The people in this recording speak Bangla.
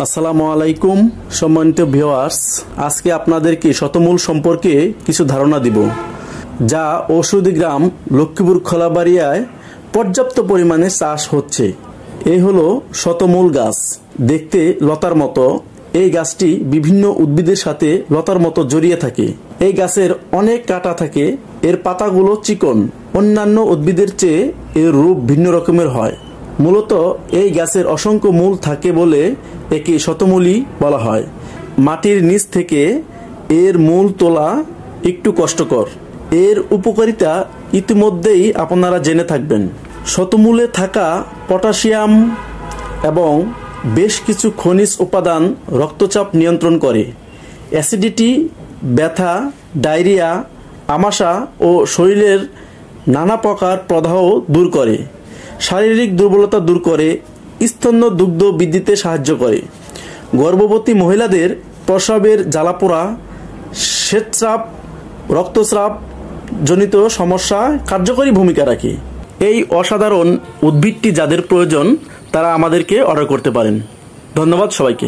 আসসালামু আলাইকুম সম্মানিত ভিউয়ার্স, আজকে আপনাদেরকে শতমূল সম্পর্কে কিছু ধারণা দিব, যা ঔষধি গ্রাম লক্ষ্মীপুর খোলাবাড়িয়ায় পর্যাপ্ত পরিমাণে চাষ হচ্ছে। এই হলো শতমূল গাছ। দেখতে লতার মতো, এই গাছটি বিভিন্ন উদ্ভিদের সাথে লতার মতো জড়িয়ে থাকে। এই গাছের অনেক কাঁটা থাকে, এর পাতাগুলো চিকন। অন্যান্য উদ্ভিদের চেয়ে এর রূপ ভিন্ন রকমের হয়। মূলত এই গাছের অসংখ্য মূল থাকে বলে একে শতমূলই বলা হয়। মাটির নিচ থেকে এর মূল তোলা একটু কষ্টকর। এর উপকারিতা ইতিমধ্যেই আপনারা জেনে থাকবেন। শতমূলে থাকা পটাশিয়াম এবং বেশ কিছু খনিজ উপাদান রক্তচাপ নিয়ন্ত্রণ করে, অ্যাসিডিটি, ব্যথা, ডায়রিয়া, আমাশা ও শরীরের নানা প্রকার প্রদাহ দূর করে, শারীরিক দুর্বলতা দূর করে, স্তন্য দুগ্ধ বৃদ্ধিতে সাহায্য করে, গর্ভবতী মহিলাদের প্রসবের জ্বালাপোড়া, শ্বেতস্রাব, রক্তস্রাব জনিত সমস্যা কার্যকরী ভূমিকা রাখে। এই অসাধারণ উদ্ভিদটি যাদের প্রয়োজন তারা আমাদেরকে অর্ডার করতে পারেন। ধন্যবাদ সবাইকে।